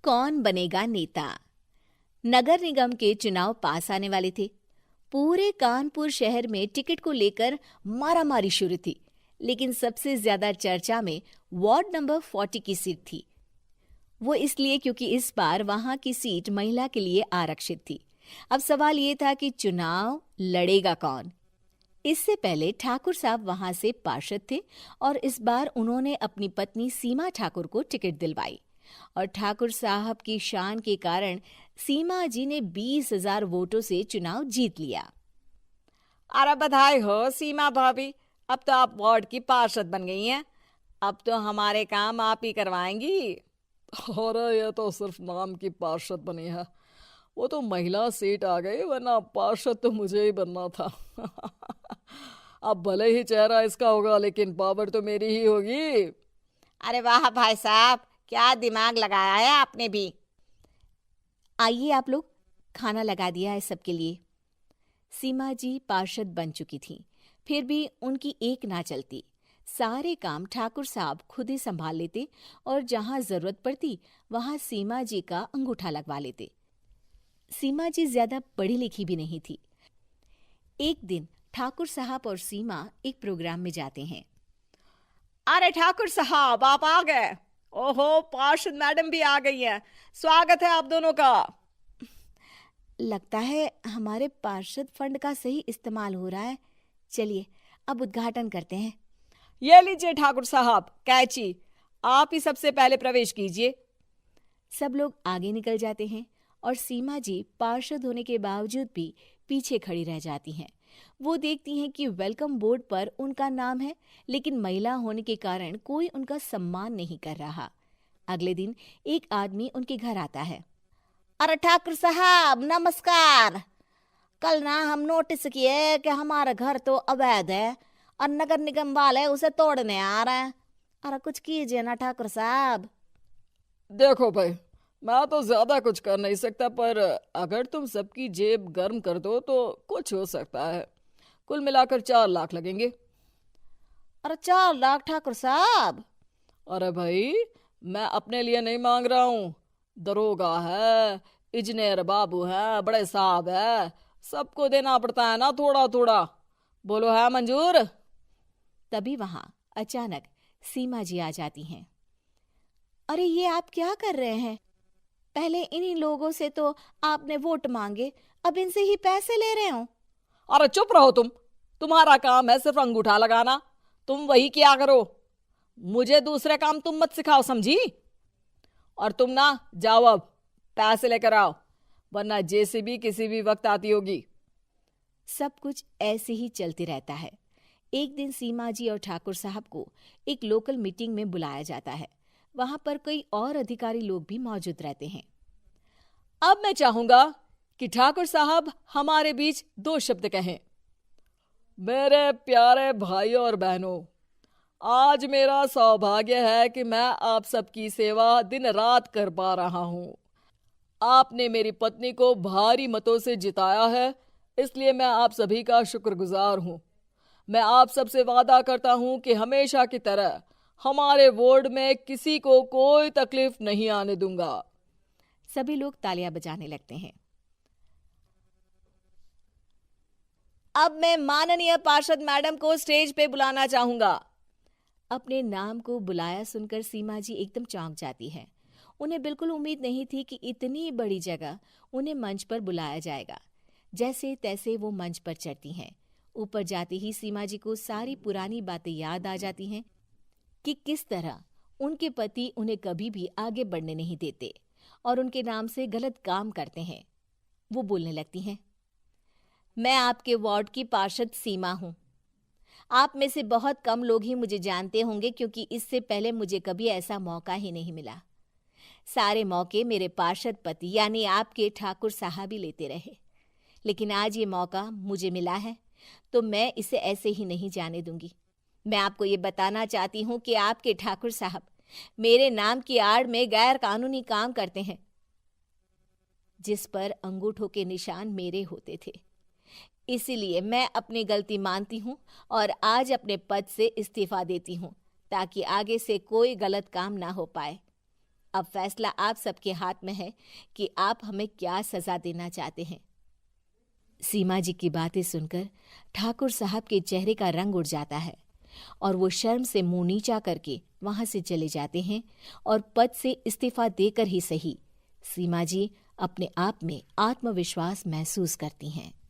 कौन बनेगा नेता। नगर निगम के चुनाव पास आने वाले थे। पूरे कानपुर शहर में टिकट को लेकर मारामारी शुरू थी, लेकिन सबसे ज्यादा चर्चा में वार्ड नंबर 40 की सीट थी। वो इसलिए क्योंकि इस बार वहां की सीट महिला के लिए आरक्षित थी। अब सवाल ये था कि चुनाव लड़ेगा कौन। इससे पहले ठाकुर साहब वहां से पार्षद थे और इस बार उन्होंने अपनी पत्नी सीमा ठाकुर को टिकट दिलवाई और ठाकुर साहब की शान के कारण सीमा जी ने 20,000 वोटों से चुनाव जीत लिया। अरे बधाई हो सीमा भाभी, अब तो आप वार्ड की पार्षद बन गई हैं। अब तो हमारे काम आप ही करवाएंगी। अरे ये तो सिर्फ नाम की पार्षद बनी है, वो तो महिला सीट आ गई, वरना पार्षद तो मुझे ही बनना था। अब भले ही चेहरा इसका होगा, लेकिन पावर तो मेरी ही होगी। अरे वाह भाई साहब, क्या दिमाग लगाया है आपने भी। आइए आप लोग, खाना लगा दिया है सबके लिए। सीमा जी पार्षद बन चुकी थी, फिर भी उनकी एक ना चलती। सारे काम ठाकुर साहब खुद ही संभाल लेते और जहां जरूरत पड़ती वहां सीमा जी का अंगूठा लगवा लेते। सीमा जी ज्यादा पढ़ी लिखी भी नहीं थी। एक दिन ठाकुर साहब और सीमा एक प्रोग्राम में जाते हैं। अरे ठाकुर साहब, आप आ गए। ओहो, पार्षद मैडम भी आ गई हैं। स्वागत है आप दोनों का। लगता है हमारे पार्षद फंड का सही इस्तेमाल हो रहा है। चलिए अब उद्घाटन करते हैं। ये लीजिए ठाकुर साहब कैची, आप ही सबसे पहले प्रवेश कीजिए। सब लोग आगे निकल जाते हैं और सीमा जी पार्षद होने के बावजूद भी पीछे खड़ी रह जाती हैं। वो देखती हैं कि वेलकम बोर्ड पर उनका नाम है, लेकिन महिला होने के कारण कोई उनका सम्मान नहीं कर रहा। अगले दिन एक आदमी उनके घर आता है। अरे ठाकुर साहब नमस्कार। कल ना हम नोटिस किए कि हमारा घर तो अवैध है और नगर निगम वाले उसे तोड़ने आ रहे हैं। अरे कुछ कीजिए ना ठाकुर साहब। देखो भाई, मैं तो ज्यादा कुछ कर नहीं सकता, पर अगर तुम सबकी जेब गर्म कर दो तो कुछ हो सकता है। कुल मिलाकर 4 लाख लगेंगे। अरे 4 लाख ठाकुर साहब? अरे भाई, मैं अपने लिए नहीं मांग रहा हूँ। दरोगा है, इंजीनियर बाबू है, बड़े साहब है, सबको देना पड़ता है ना थोड़ा थोड़ा। बोलो है मंजूर? तभी वहां अचानक सीमा जी आ जाती हैं। अरे ये आप क्या कर रहे हैं? पहले इन्हीं लोगों से तो आपने वोट मांगे, अब इनसे ही पैसे ले रहे हो। अरे चुप रहो तुम। तुम्हारा काम है सिर्फ अंगूठा लगाना, तुम वही किया करो। मुझे दूसरे काम तुम मत सिखाओ, समझी? और तुम ना जाओ, अब पैसे लेकर आओ, वरना जेसीबी किसी भी वक्त आती होगी। सब कुछ ऐसे ही चलते रहता है। एक दिन सीमा जी और ठाकुर साहब को एक लोकल मीटिंग में बुलाया जाता है। वहां पर कई और अधिकारी लोग भी मौजूद रहते हैं। अब मैं चाहूंगा कि ठाकुर साहब हमारे बीच 2 शब्द कहें। मेरे प्यारे भाइयों और बहनों, आज मेरा सौभाग्य है कि मैं आप सबकी सेवा दिन रात कर पा रहा हूँ। आपने मेरी पत्नी को भारी मतों से जिताया है, इसलिए मैं आप सभी का शुक्रगुजार हूँ। मैं आप सबसे वादा करता हूँ कि हमेशा की तरह हमारे वार्ड में किसी को कोई तकलीफ नहीं आने दूंगा। सभी लोग तालियां बजाने लगते हैं। अब मैं माननीय पार्षद मैडम को स्टेज पे बुलाना चाहूंगा। अपने नाम को बुलाया सुनकर सीमा जी एकदम चौंक जाती है। उन्हें बिल्कुल उम्मीद नहीं थी कि इतनी बड़ी जगह उन्हें मंच पर बुलाया जाएगा। जैसे तैसे वो मंच पर चढ़ती हैं। ऊपर जाते ही सीमा जी को सारी पुरानी बातें याद आ जाती हैं कि किस तरह उनके पति उन्हें कभी भी आगे बढ़ने नहीं देते और उनके नाम से गलत काम करते हैं। वो बोलने लगती हैं। मैं आपके वार्ड की पार्षद सीमा हूँ। आप में से बहुत कम लोग ही मुझे जानते होंगे, क्योंकि इससे पहले मुझे कभी ऐसा मौका ही नहीं मिला। सारे मौके मेरे पार्षद पति यानी आपके ठाकुर साहब ही लेते रहे, लेकिन आज ये मौका मुझे मिला है तो मैं इसे ऐसे ही नहीं जाने दूंगी। मैं आपको ये बताना चाहती हूँ कि आपके ठाकुर साहब मेरे नाम की आड़ में गैर कानूनी काम करते हैं, जिस पर अंगूठों के निशान मेरे होते थे। इसीलिए मैं अपनी गलती मानती हूँ और आज अपने पद से इस्तीफा देती हूँ, ताकि आगे से कोई गलत काम ना हो पाए। अब फैसला आप सबके हाथ में है कि आप हमें क्या सजा देना चाहते हैं। सीमा जी की बातें सुनकर ठाकुर साहब के चेहरे का रंग उड़ जाता है और वो शर्म से मुंह नीचा करके वहां से चले जाते हैं और पद से इस्तीफा देकर ही सही सीमा जी अपने आप में आत्मविश्वास महसूस करती हैं।